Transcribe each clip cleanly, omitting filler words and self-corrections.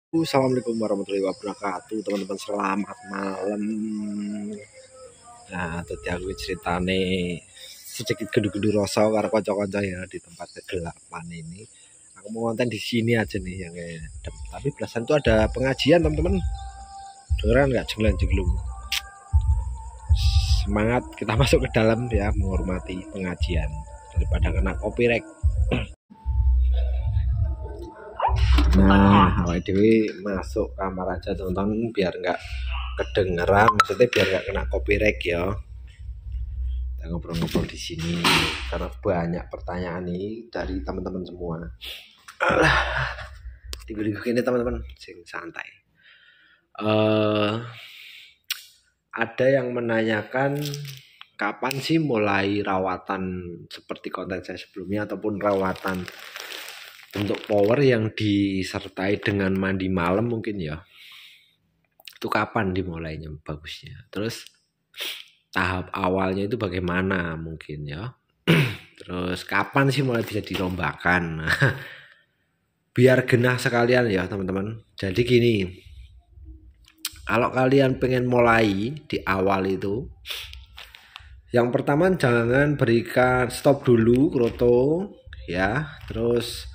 Assalamualaikum warahmatullahi wabarakatuh, teman-teman. Selamat malam. Nah, tadi aku ceritane sedikit gedu-gedu rasa karo kanca-kanca ya di tempat kegelapan ini. Aku mau konten di sini aja nih yang kayak tapi belasan tuh ada pengajian, teman-teman. Dengeran nggak jenglan-jenglung? Semangat kita masuk ke dalam ya, menghormati pengajian daripada kena copyright. Nah, awake dhewe masuk kamar aja teman-teman biar nggak kedengeran, maksudnya biar nggak kena copyright ya. Kita ngobrol-ngobrol di sini karena banyak pertanyaan nih dari teman-teman semua. Alah, tiba-tiba ini teman-teman, sing santai. Ada yang menanyakan kapan sih mulai rawatan seperti konten saya sebelumnya ataupun rawatan bentuk power yang disertai dengan mandi malam mungkin ya. Itu kapan dimulainya bagusnya. Terus tahap awalnya itu bagaimana mungkin ya. Terus kapan sih mulai bisa dirombakan. Biar genah sekalian ya teman-teman. Jadi gini, kalau kalian pengen mulai di awal itu, yang pertama jangan berikan stop dulu kroto ya. Terus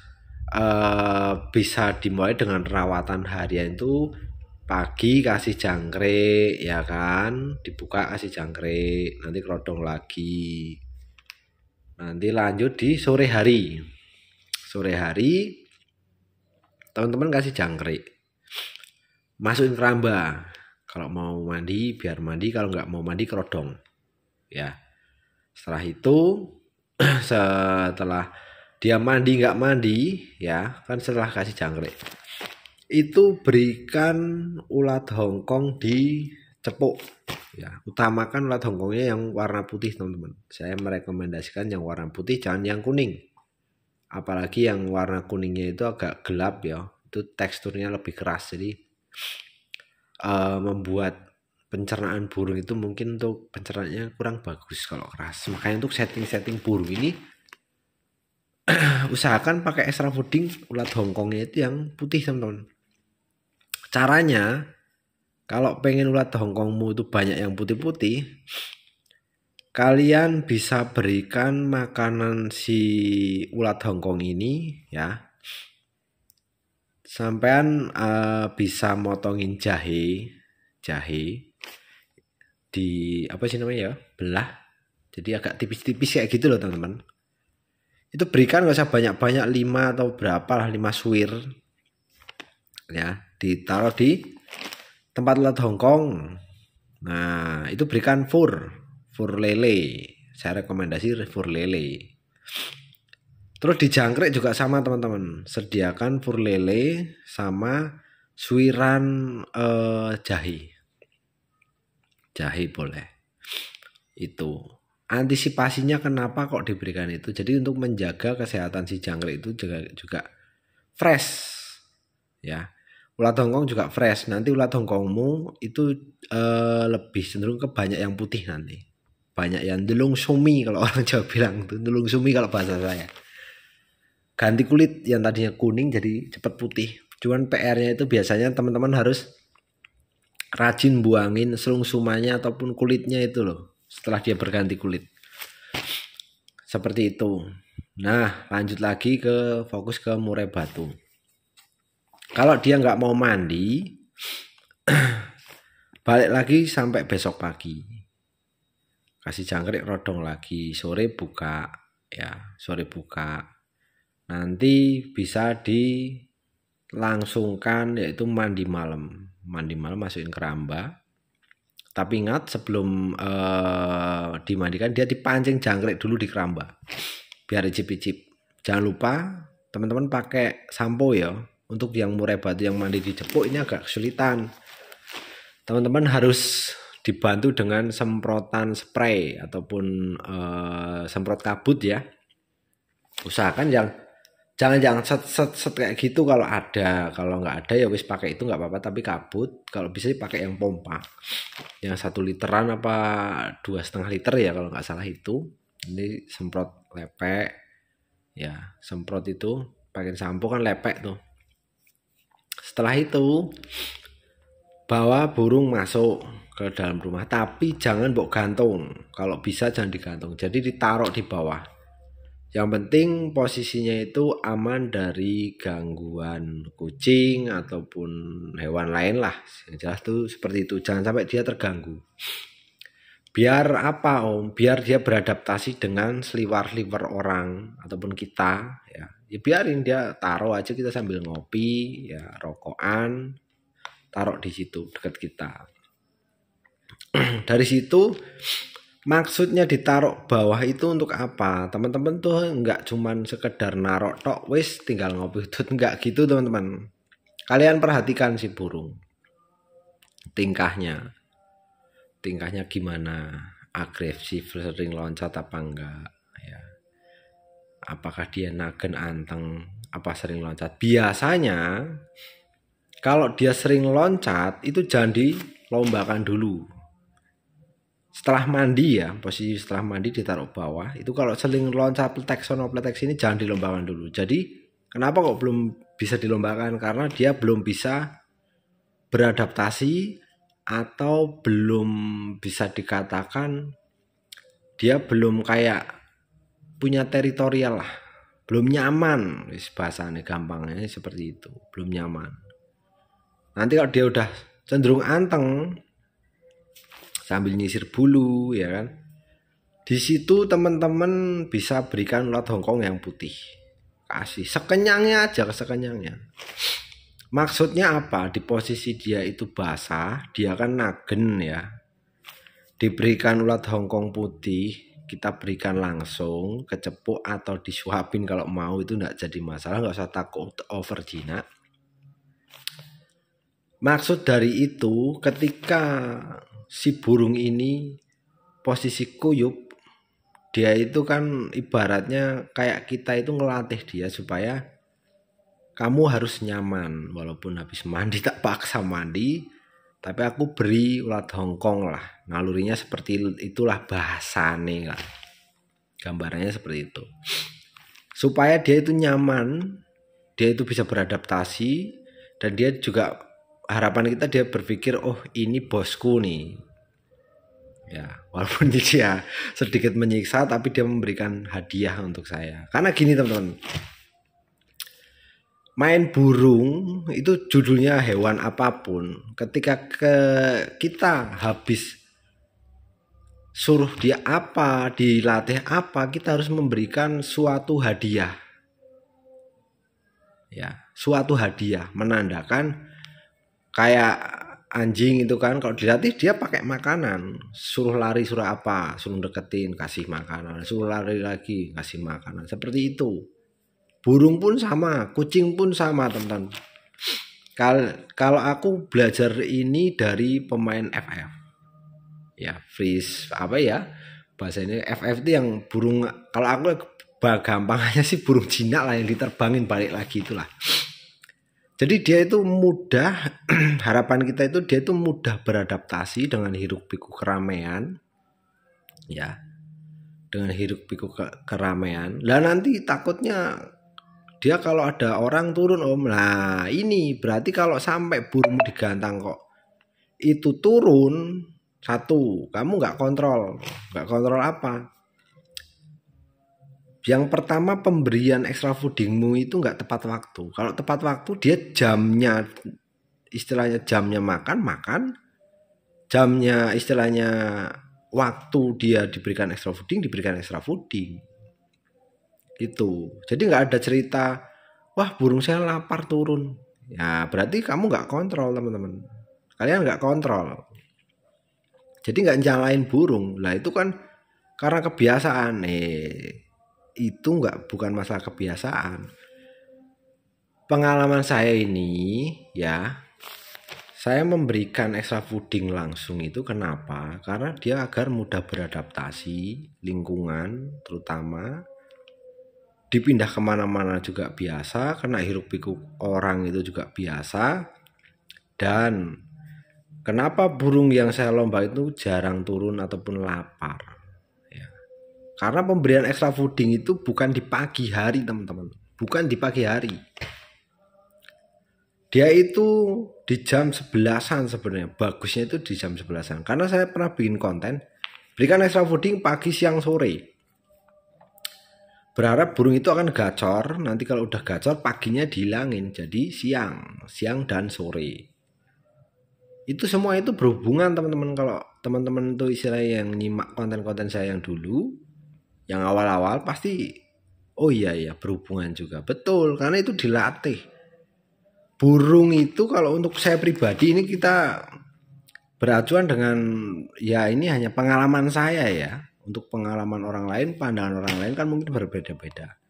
bisa dimulai dengan rawatan harian itu pagi kasih jangkrik ya kan, dibuka kasih jangkrik, nanti kerodong lagi, nanti lanjut di sore hari teman-teman kasih jangkrik, masukin keramba kalau mau mandi biar mandi, kalau nggak mau mandi kerodong ya. Setelah itu setelah dia mandi nggak mandi ya kan, setelah kasih jangkrik itu berikan ulat hongkong di cepuk ya. Utamakan ulat hongkongnya yang warna putih teman-teman. Saya merekomendasikan yang warna putih, jangan yang kuning. Apalagi yang warna kuningnya itu agak gelap ya, itu teksturnya lebih keras, jadi membuat pencernaan burung itu mungkin untuk pencernaannya kurang bagus kalau keras. Makanya untuk setting burung ini usahakan pakai extra fooding ulat hongkongnya itu yang putih teman-teman. Caranya, kalau pengen ulat hongkongmu itu banyak yang putih-putih, kalian bisa berikan makanan si ulat hongkong ini ya. Sampean bisa motongin jahe di apa sih namanya ya, belah. Jadi agak tipis-tipis kayak gitu loh teman-teman. Itu berikan gak usah banyak-banyak, 5 atau berapa lah, 5 suwir ya, ditaruh di tempat ulat hongkong. Nah itu berikan fur lele, saya rekomendasi fur lele. Terus di jangkrik juga sama teman-teman, sediakan fur lele sama suiran jahe boleh. Itu antisipasinya kenapa kok diberikan itu, jadi untuk menjaga kesehatan si jangkrik itu juga fresh ya. Ulat hongkong juga fresh. Nanti ulat hongkongmu itu lebih cenderung ke banyak yang putih nanti. Banyak yang delung sumi kalau orang Jawa bilang tuh, delung sumi kalau bahasa saya. Ganti kulit yang tadinya kuning jadi cepat putih. Cuman PR-nya itu biasanya teman-teman harus rajin buangin selung-sumanya ataupun kulitnya itu loh, setelah dia berganti kulit. Seperti itu. Nah, lanjut lagi ke fokus ke murai batu. Kalau dia nggak mau mandi, balik lagi sampai besok pagi. Kasih jangkrik rodong lagi, sore buka ya, sore buka. Nanti bisa dilangsungkan yaitu mandi malam. Mandi malam masukin keramba. Tapi ingat sebelum dimandikan dia dipancing jangkrik dulu di keramba. Biar icip-icip. Jangan lupa teman-teman pakai sampo ya. Untuk yang murai batu yang mandi di cepuk ini agak kesulitan. Teman-teman harus dibantu dengan semprotan spray ataupun semprot kabut ya. Usahakan jangan set kayak gitu kalau ada. Kalau nggak ada ya wis pakai itu nggak apa-apa, tapi kabut kalau bisa pakai yang pompa. Yang 1 literan apa 2,5 liter ya kalau nggak salah itu. Ini semprot lepek ya, semprot itu pakai sampo kan lepek tuh. Setelah itu bawa burung masuk ke dalam rumah, tapi jangan mbok gantung. Kalau bisa jangan digantung. Jadi ditaruh di bawah. Yang penting posisinya itu aman dari gangguan kucing ataupun hewan lain lah. Yang jelas tuh seperti itu. Jangan sampai dia terganggu. Biar apa Om? Biar dia beradaptasi dengan seliwar-seliwar orang ataupun kita. Ya biarin dia taruh aja, kita sambil ngopi, ya rokokan, taruh di situ dekat kita. Dari situ maksudnya ditaruh bawah itu untuk apa? Teman-teman tuh nggak cuman sekedar narok tok wis tinggal ngopi itu, nggak gitu teman-teman. Kalian perhatikan si burung, tingkahnya gimana, agresif, sering loncat apa enggak ya, apakah dia nagen anteng, apa sering loncat. Biasanya kalau dia sering loncat itu jangan dilombakan dulu. Setelah mandi ya, posisi setelah mandi ditaruh bawah. Itu kalau sering loncat pletek sono pletek sini jangan dilombakan dulu. Jadi kenapa kok belum bisa dilombakan? Karena dia belum bisa beradaptasi atau belum bisa dikatakan dia belum kayak punya teritorial lah. Belum nyaman, bahasanya gampangnya seperti itu. Belum nyaman. Nanti kalau dia udah cenderung anteng, sambil nyisir bulu ya kan, di situ teman-teman bisa berikan ulat hongkong yang putih, kasih sekenyangnya aja, sekenyangnya. Maksudnya apa? Di posisi dia itu basah, dia kan nagen ya, diberikan ulat hongkong putih, kita berikan langsung kecepuk atau disuapin kalau mau, itu enggak jadi masalah, nggak usah takut over jinak. Maksud dari itu ketika si burung ini posisi kuyup, dia itu kan ibaratnya kayak kita itu ngelatih dia supaya kamu harus nyaman. Walaupun habis mandi tak paksa mandi, tapi aku beri ulat hongkong lah. Nalurinya seperti itulah bahasane lah. Gambarannya seperti itu. Supaya dia itu nyaman, dia itu bisa beradaptasi, dan dia juga harapan kita dia berpikir, oh ini bosku nih. Ya, walaupun dia sedikit menyiksa, tapi dia memberikan hadiah untuk saya. Karena gini teman-teman, main burung itu judulnya hewan apapun, ketika kita habis suruh dia apa, dilatih apa, kita harus memberikan suatu hadiah. Ya, suatu hadiah menandakan kayak anjing itu kan, kalau dilatih dia pakai makanan, suruh lari suruh apa, suruh deketin kasih makanan, suruh lari lagi kasih makanan, seperti itu. Burung pun sama, kucing pun sama teman-teman. Kalau aku belajar ini dari pemain FF ya, freeze apa ya bahasa ini, FF itu yang burung, kalau aku gampangnya sih burung jinak lah yang diterbangin balik lagi itulah. Jadi dia itu mudah, harapan kita itu dia itu mudah beradaptasi dengan hiruk pikuk keramaian, ya, dengan hiruk pikuk keramaian. Lah nanti takutnya dia kalau ada orang turun Om, nah ini berarti kalau sampai burung digantang kok itu turun satu, kamu nggak kontrol apa? Yang pertama, pemberian extra foodingmu itu nggak tepat waktu. Kalau tepat waktu dia jamnya, istilahnya jamnya makan, jamnya istilahnya waktu dia diberikan extra fooding. Itu. Jadi nggak ada cerita, wah burung saya lapar turun. Ya berarti kamu nggak kontrol teman-teman. Kalian nggak kontrol. Jadi nggak nyalain burung. Lah itu kan karena kebiasaan. Itu bukan masalah kebiasaan. Pengalaman saya ini ya, saya memberikan extra fooding langsung itu kenapa? Karena dia agar mudah beradaptasi lingkungan, terutama dipindah kemana-mana juga biasa, kena hiruk pikuk orang itu juga biasa. Dan kenapa burung yang saya lomba itu jarang turun ataupun lapar? Karena pemberian extra fooding itu bukan di pagi hari teman-teman, bukan di pagi hari. Dia itu di jam 11-an sebenarnya. Bagusnya itu di jam 11-an. Karena saya pernah bikin konten, berikan extra fooding pagi, siang, sore. Berharap burung itu akan gacor, nanti kalau udah gacor paginya dihilangin. Jadi siang dan sore. Itu semua itu berhubungan teman-teman. Kalau teman-teman itu istilahnya yang nyimak konten-konten saya yang dulu, yang awal-awal pasti, oh iya berhubungan juga. Betul, karena itu dilatih. Burung itu kalau untuk saya pribadi ini kita beracuan dengan ya ini hanya pengalaman saya ya. Untuk pengalaman orang lain, pandangan orang lain kan mungkin berbeda-beda.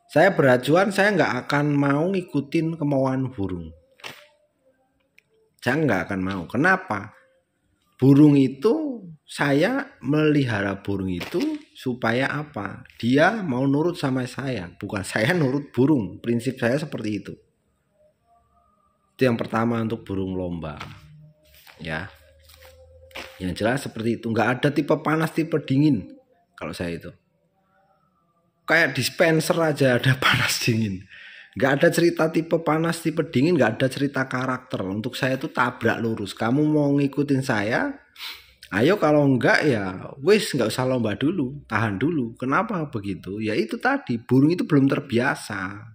Saya beracuan, saya nggak akan mau ngikutin kemauan burung. Saya nggak akan mau. Kenapa? Burung itu, saya melihara burung itu supaya apa? Dia mau nurut sama saya, bukan saya nurut burung. Prinsip saya seperti itu. Itu yang pertama untuk burung lomba. Ya. Yang jelas seperti itu. Nggak ada tipe panas, tipe dingin. Kalau saya itu. Kayak dispenser aja ada panas dingin. Nggak ada cerita tipe panas, tipe dingin. Nggak ada cerita karakter. Untuk saya itu tabrak lurus. Kamu mau ngikutin saya? Ayo, kalau enggak ya wis nggak usah lomba dulu. Tahan dulu. Kenapa begitu? Ya itu tadi. Burung itu belum terbiasa.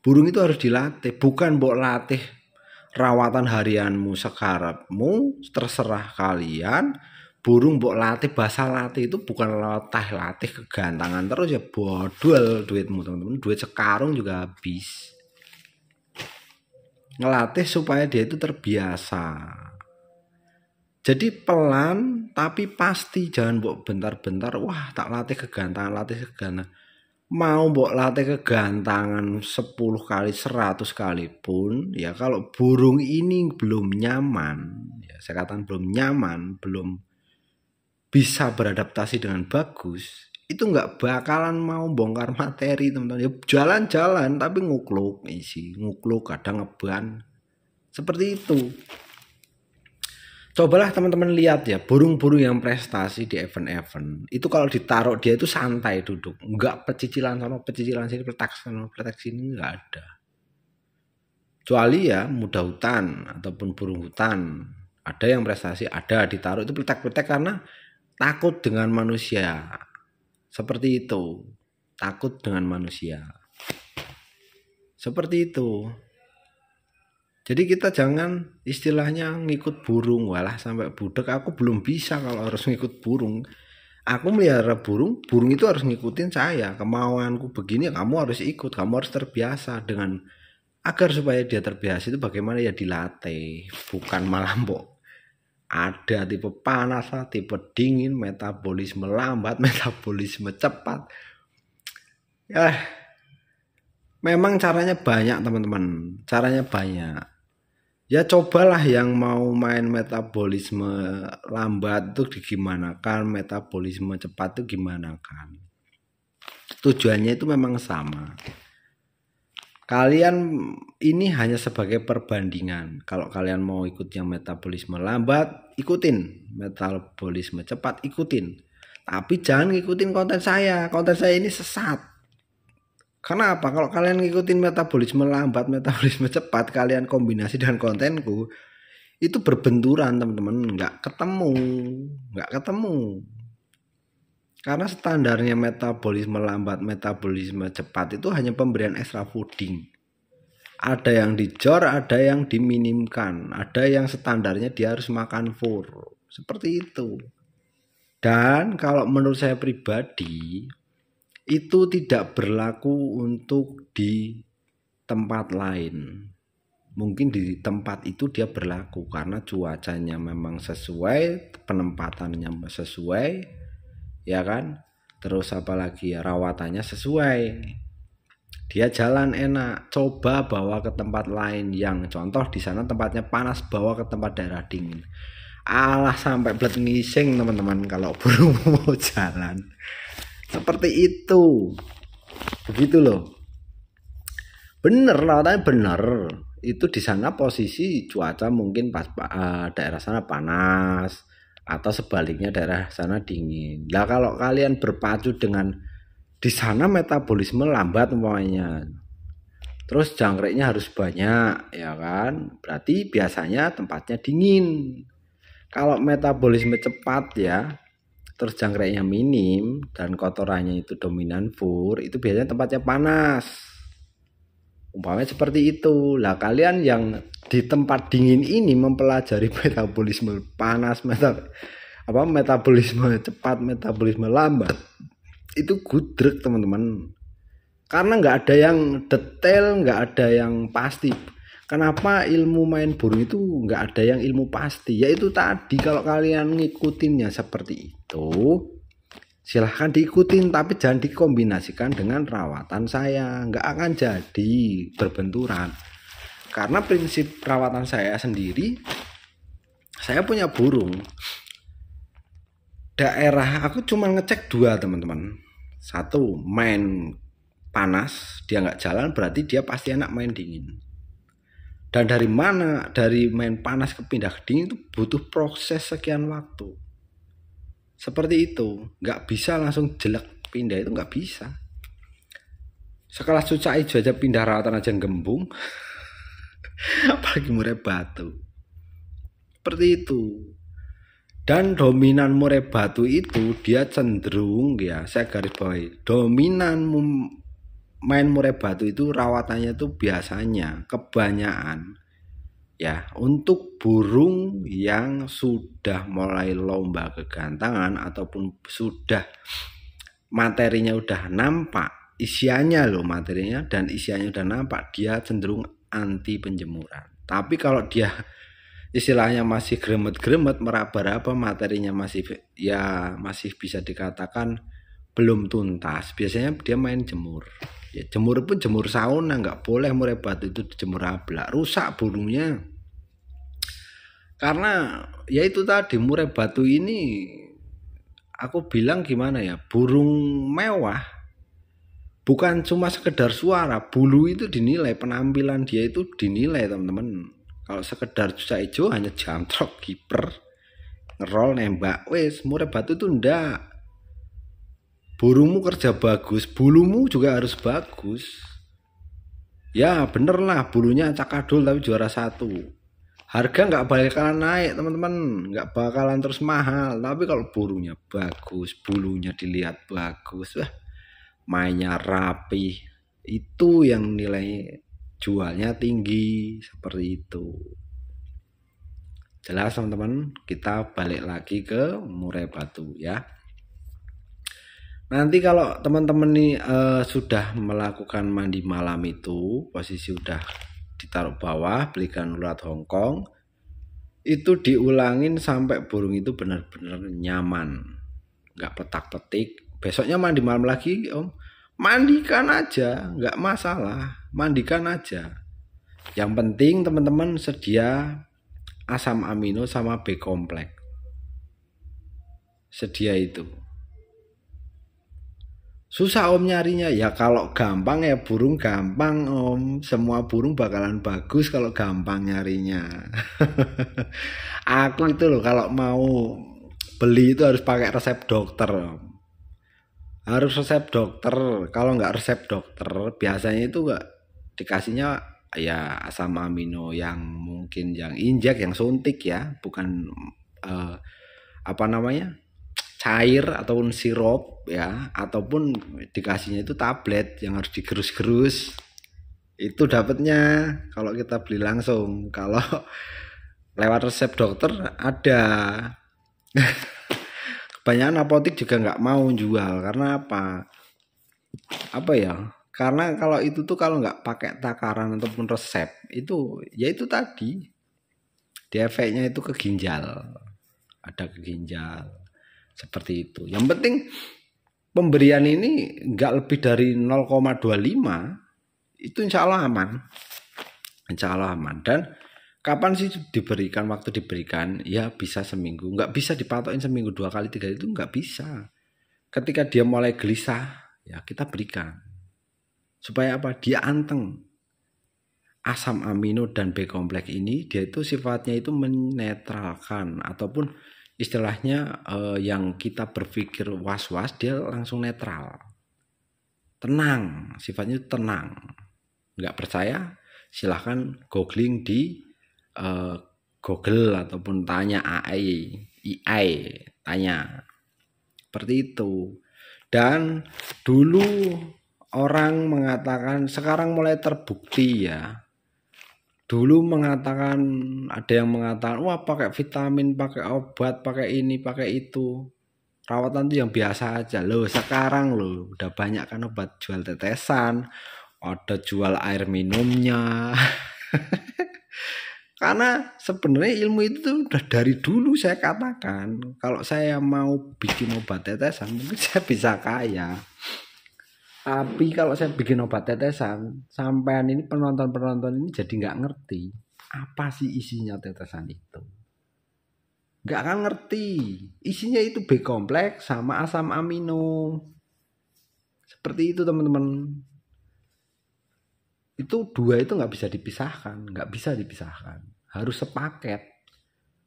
Burung itu harus dilatih. Bukan mbok latih rawatan harianmu sekarapmu, terserah kalian. Burung mbok latih, bahasa latih itu bukan latih kegantangan terus ya, bodol duitmu teman-teman. Duit sekarung juga habis. Ngelatih supaya dia itu terbiasa. Jadi pelan tapi pasti, jangan mbok bentar-bentar wah tak latih kegantangan. Mau mbok latih kegantangan 10 kali 100 kali pun ya, kalau burung ini belum nyaman ya, saya katakan belum nyaman, belum bisa beradaptasi dengan bagus, itu nggak bakalan mau bongkar materi teman-teman. Ya jalan-jalan tapi ngukluk kadang ngeban seperti itu. Cobalah teman-teman lihat ya, burung-burung yang prestasi di event-event itu kalau ditaruh dia itu santai duduk, nggak pecicilan sana pecicilan sini, petak sini, nggak ada. Kecuali ya muda hutan ataupun burung hutan, ada yang prestasi, ada ditaruh itu petak-petak karena takut dengan manusia. Seperti itu, takut dengan manusia. Seperti itu. Jadi kita jangan istilahnya ngikut burung, walah sampai budek. Aku belum bisa kalau harus ngikut burung. Aku melihara burung, burung itu harus ngikutin saya. Kemauanku begini, kamu harus ikut, kamu harus terbiasa dengan, agar supaya dia terbiasa itu bagaimana ya dilatih, bukan malah mbok ada tipe panas lah, tipe dingin, metabolisme lambat, metabolisme cepat. Ya, memang caranya banyak teman-teman, caranya banyak. Ya cobalah yang mau main metabolisme lambat itu digimanakan, metabolisme cepat itu gimana kan. Tujuannya itu memang sama. Kalian ini hanya sebagai perbandingan. Kalau kalian mau ikut yang metabolisme lambat, ikutin. Metabolisme cepat, ikutin. Tapi jangan ngikutin konten saya. Konten saya ini sesat. Kenapa? Kalau kalian ngikutin metabolisme lambat, metabolisme cepat, kalian kombinasi dengan kontenku, itu berbenturan teman-teman, nggak ketemu. Karena standarnya metabolisme lambat, metabolisme cepat itu hanya pemberian extra fooding. Ada yang dijor, ada yang diminimkan, ada yang standarnya dia harus makan full. Seperti itu. Dan kalau menurut saya pribadi, itu tidak berlaku untuk di tempat lain. Mungkin di tempat itu dia berlaku karena cuacanya memang sesuai, penempatannya sesuai, ya kan? Terus apalagi ya, rawatannya sesuai. Dia jalan enak. Coba bawa ke tempat lain yang contoh di sana tempatnya panas, bawa ke tempat daerah dingin. Alah sampai blet ngising teman-teman kalau burung mau jalan. Seperti itu. Begitu loh. Bener lah, tapi bener. Itu di sana posisi cuaca mungkin pas daerah sana panas atau sebaliknya daerah sana dingin. Lah kalau kalian berpacu dengan di sana metabolisme lambat umpamanya. Terus jangkriknya harus banyak, ya kan? Berarti biasanya tempatnya dingin. Kalau metabolisme cepat ya, terus jangkriknya minim dan kotorannya itu dominan fur, itu biasanya tempatnya panas. Umpamanya seperti itu. Lah kalian yang di tempat dingin ini mempelajari metabolisme panas, metabolisme cepat, metabolisme lambat, itu gudrek teman-teman. Karena nggak ada yang detail, nggak ada yang pasti. Kenapa ilmu main burung itu nggak ada yang ilmu pasti? Yaitu tadi, kalau kalian ngikutinnya seperti itu, silahkan diikutin, tapi jangan dikombinasikan dengan rawatan saya. Nggak akan jadi berbenturan. Karena prinsip rawatan saya sendiri, saya punya burung. Daerah aku cuma ngecek 2 teman-teman. 1, main panas, dia nggak jalan, berarti dia pasti enak main dingin. Dan dari mana, dari main panas ke pindah ke dingin itu butuh proses sekian waktu. Seperti itu, nggak bisa langsung jelek pindah, itu nggak bisa. Sekelas Cucak Ijo aja pindah rawatan aja gembung, apalagi murai batu. Seperti itu. Dan dominan murai batu itu dia cenderung, ya saya garis bawahi, dominan main murai batu itu rawatannya itu biasanya kebanyakan ya untuk burung yang sudah mulai lomba kegantangan ataupun sudah materinya udah nampak, isiannya loh materinya, dan isiannya udah nampak, dia cenderung anti penjemuran. Tapi kalau dia istilahnya masih gremet-gremet, meraba-raba, materinya masih bisa dikatakan belum tuntas, biasanya dia main jemur. Ya, jemur pun jemur sauna, nggak boleh murai batu itu dijemur ablak, rusak burungnya. Karena ya itu tadi, murai batu ini aku bilang gimana ya, burung mewah bukan cuma sekedar suara, bulu itu dinilai, penampilan dia itu dinilai teman-teman. Kalau sekedar Cucak Ijo hanya jamtrok, kiper, ngerol, nembak, wes, murai batu itu ndak. Burungmu kerja bagus, bulumu juga harus bagus. Ya bener lah, bulunya cakadul tapi juara 1. Harga nggak bakalan naik teman-teman, nggak bakalan terus mahal. Tapi kalau burungnya bagus, bulunya dilihat bagus, wah, mainnya rapi, itu yang nilai jualnya tinggi. Seperti itu. Jelas teman-teman, kita balik lagi ke murai batu ya. Nanti kalau teman-teman nih sudah melakukan mandi malam itu, posisi udah ditaruh bawah, belikan ulat Hongkong, itu diulangin sampai burung itu benar-benar nyaman, nggak petak-petik. Besoknya mandi malam lagi, Om, mandikan aja, nggak masalah, mandikan aja. Yang penting teman-teman sedia asam amino sama B kompleks, sedia itu. Susah Om nyarinya, ya kalau gampang ya burung gampang Om, semua burung bakalan bagus kalau gampang nyarinya. Aku itu loh kalau mau beli itu harus pakai resep dokter Om. Harus resep dokter, kalau nggak resep dokter biasanya itu nggak dikasihnya ya asam amino yang mungkin yang injek, yang suntik ya, bukan cair ataupun sirup ya, ataupun dikasihnya itu tablet yang harus digerus-gerus. Itu dapatnya kalau kita beli langsung. Kalau lewat resep dokter ada. Kebanyakan apotek juga nggak mau jual karena apa? Karena kalau itu tuh kalau nggak pakai takaran ataupun resep itu, ya itu tadi, dia efeknya itu ke ginjal, ada ke ginjal. Seperti itu. Yang penting pemberian ini nggak lebih dari 0,25, itu insya Allah aman. Insya Allah aman. Dan kapan sih diberikan, waktu diberikan? Ya bisa seminggu. Nggak bisa dipatokin seminggu 2 kali 3 kali, itu nggak bisa. Ketika dia mulai gelisah, ya kita berikan. Supaya apa? Dia anteng. Asam amino dan B kompleks ini dia itu sifatnya itu menetralkan, ataupun istilahnya yang kita berpikir was-was dia langsung netral, tenang, sifatnya tenang. Nggak percaya, silahkan googling di Google ataupun tanya AI, tanya seperti itu. Dan dulu orang mengatakan, sekarang mulai terbukti ya. Dulu mengatakan, ada yang mengatakan, wah pakai vitamin, pakai obat, pakai ini, pakai itu. Rawatan itu yang biasa aja. Loh sekarang loh, udah banyak kan obat jual tetesan, ada jual air minumnya. Karena sebenarnya ilmu itu tuh udah dari dulu saya katakan, kalau saya mau bikin obat tetesan mungkin saya bisa kaya. Tapi kalau saya bikin obat tetesan, sampean ini penonton-penonton ini jadi nggak ngerti apa sih isinya tetesan itu. Nggak akan ngerti. Isinya itu B kompleks sama asam amino. Seperti itu teman-teman. Itu dua itu nggak bisa dipisahkan, nggak bisa dipisahkan. Harus sepaket.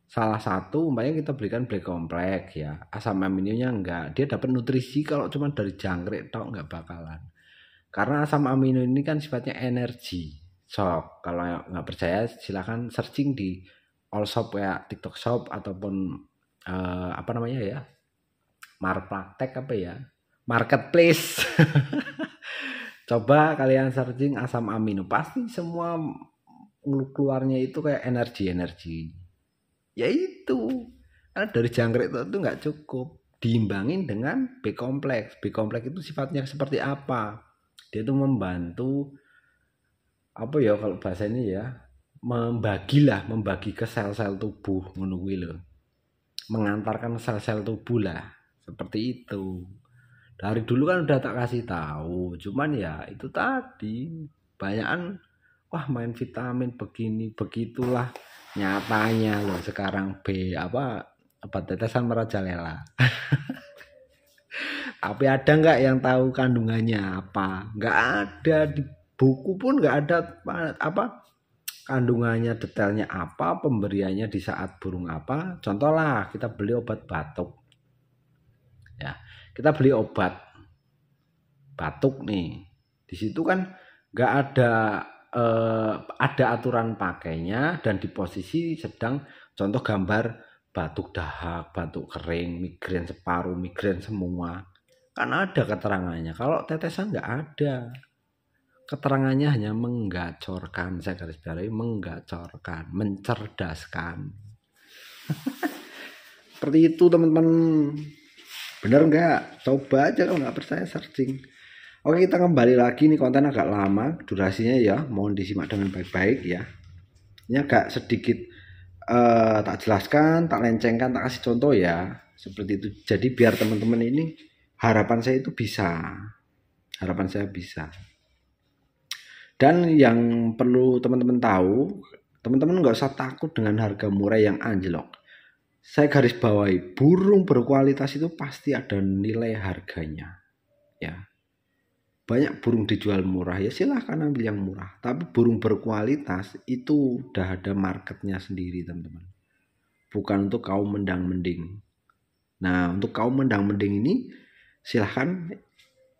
Salah satu umpamanya kita berikan black kompleks ya, asam aminonya enggak, dia dapat nutrisi. Kalau cuma dari jangkrik tok enggak bakalan, karena asam amino ini kan sifatnya energi. So kalau nggak percaya silahkan searching di all shop ya, TikTok shop ataupun apa namanya ya, Marpraktek apa ya, marketplace. Coba kalian searching asam amino, pasti semua keluarnya itu kayak energi. Ya itu, karena dari jangkrik itu nggak cukup, diimbangin dengan B kompleks. B kompleks itu sifatnya seperti apa? Dia itu membantu apa ya kalau bahasa ini ya, membagi ke sel-sel tubuh, menunggu loh, mengantarkan sel-sel tubuh lah, seperti itu. Dari dulu kan udah tak kasih tahu, cuman ya itu tadi banyakan wah main vitamin begini begitulah. Nyatanya loh sekarang obat tetesan merajalela. Tapi ada nggak yang tahu kandungannya apa? Nggak ada, di buku pun nggak ada apa kandungannya, detailnya apa, pemberiannya di saat burung apa. Contoh lah kita beli obat batuk, ya kita beli obat batuk nih, di situ kan nggak ada aturan pakainya, dan di posisi sedang, contoh gambar batuk dahak, batuk kering, migrain separuh, migrain semua, kan ada keterangannya. Kalau tetesan nggak ada keterangannya, hanya menggacorkan, saya garis bawahi menggacorkan, mencerdaskan. Seperti itu teman-teman. Bener nggak? Coba aja, kalau nggak percaya searching. Oke, kita kembali lagi, nih konten agak lama durasinya ya, mohon disimak dengan baik-baik ya. Ini agak sedikit tak jelaskan, tak lencengkan, tak kasih contoh ya, seperti itu. Jadi biar teman-teman ini, harapan saya bisa. Dan yang perlu teman-teman tahu, teman-teman nggak usah takut dengan harga murah yang anjlok. Saya garis bawahi, burung berkualitas itu pasti ada nilai harganya ya. Banyak burung dijual murah, ya silahkan ambil yang murah. Tapi burung berkualitas itu udah ada marketnya sendiri teman-teman. Bukan untuk kaum mendang-mending. Nah, untuk kaum mendang-mending ini silahkan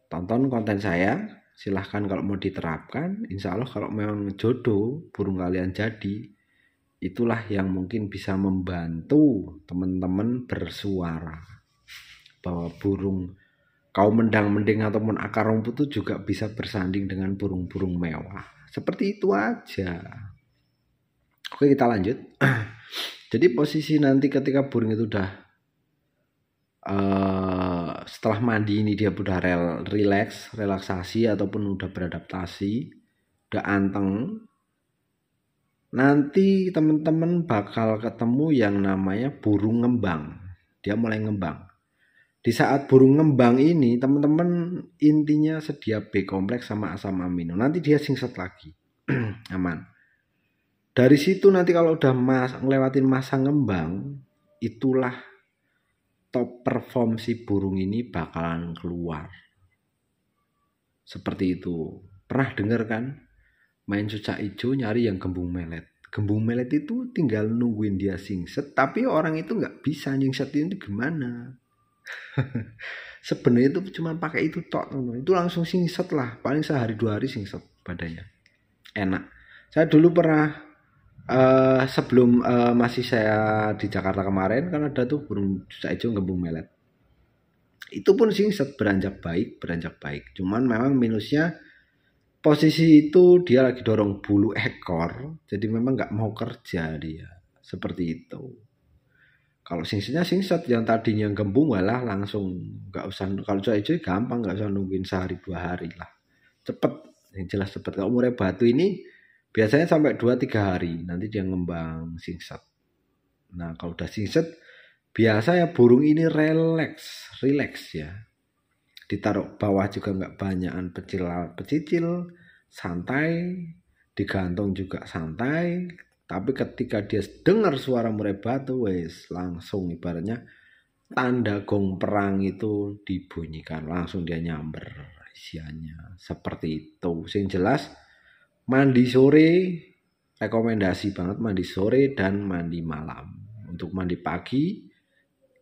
tonton konten saya. Silahkan kalau mau diterapkan. Insya Allah kalau memang jodoh burung kalian jadi, itulah yang mungkin bisa membantu teman-teman bersuara bahwa burung kaum mendang-mending ataupun akar rumput itu juga bisa bersanding dengan burung-burung mewah. Seperti itu aja. Oke, kita lanjut. Jadi posisi nanti ketika burung itu udah setelah mandi ini, dia udah relaksasi ataupun udah beradaptasi, udah anteng. Nanti teman-teman bakal ketemu yang namanya burung ngembang. Dia mulai ngembang. Di saat burung ngembang ini, teman-teman intinya sedia B kompleks sama asam amino. Nanti dia singset lagi. Aman. Dari situ nanti kalau udah ngelewatin masa ngembang, itulah top perform si burung ini bakalan keluar. Seperti itu. Pernah dengar kan? Main cucak hijau nyari yang gembung melet. Gembung melet itu tinggal nungguin dia singset, tapi orang itu nggak bisa nyingsetin itu gimana. Sebenarnya itu cuma pakai itu tok, itu langsung singset lah, paling sehari 2 hari singset badannya. enak. Saya dulu pernah sebelum masih saya di Jakarta kemarin kan ada tuh burung jusa hijau gembung melet. Itu pun singset beranjak baik. Cuman memang minusnya posisi itu dia lagi dorong bulu ekor, jadi memang nggak mau kerja dia seperti itu. Kalau singsetnya singset yang tadinya gembung malah langsung nggak usah, kalau jusa hijau gampang, nggak usah nungguin sehari 2 hari lah, cepet, yang jelas cepet. Kalau murai batu ini biasanya sampai 2-3 hari nanti dia ngembang singset. Nah kalau udah singset biasa ya burung ini relax ya, ditaruh bawah juga nggak banyakan pecicil, santai, digantung juga santai. Tapi ketika dia dengar suara murai batu, wes langsung ibaratnya tanda gong perang itu dibunyikan, langsung dia nyamber isiannya seperti itu. Sing jelas mandi sore, rekomendasi banget mandi sore dan mandi malam. Untuk mandi pagi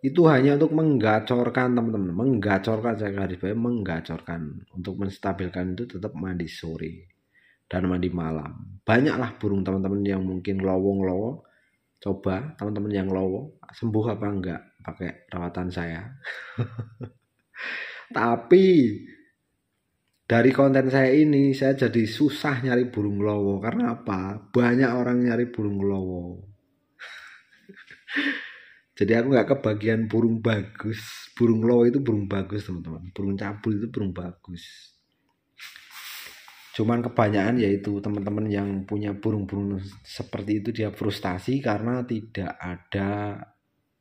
itu hanya untuk menggacorkan teman-teman, menggacorkan, saya garis bawahi menggacorkan. Untuk menstabilkan itu tetap mandi sore dan mandi malam. Banyaklah burung teman-teman yang mungkin lowo, coba teman-teman yang lowo sembuh apa enggak pakai rawatan saya. Tapi dari konten saya ini saya jadi susah nyari burung lowo. Karena apa? Banyak orang nyari burung lowo. Jadi aku nggak kebagian burung bagus. Burung lowo itu burung bagus teman-teman. Burung cabul itu burung bagus. Cuman kebanyakan yaitu teman-teman yang punya burung-burung seperti itu dia frustasi karena tidak ada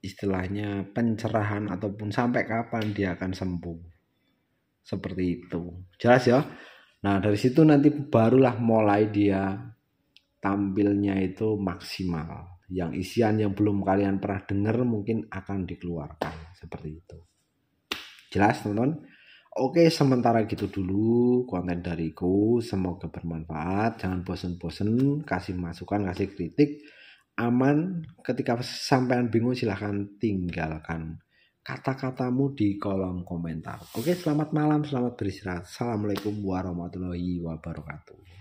istilahnya pencerahan ataupun sampai kapan dia akan sembuh. Seperti itu. Jelas ya? Nah dari situ nanti barulah mulai dia tampilnya itu maksimal. Yang isian yang belum kalian pernah dengar mungkin akan dikeluarkan seperti itu. Jelas teman-teman? Oke, sementara gitu dulu konten dariku. Semoga bermanfaat. Jangan bosen-bosen kasih masukan, kasih kritik. Aman. Ketika sampean bingung silahkan tinggalkan kata-katamu di kolom komentar. Oke, selamat malam, selamat beristirahat. Assalamualaikum warahmatullahi wabarakatuh.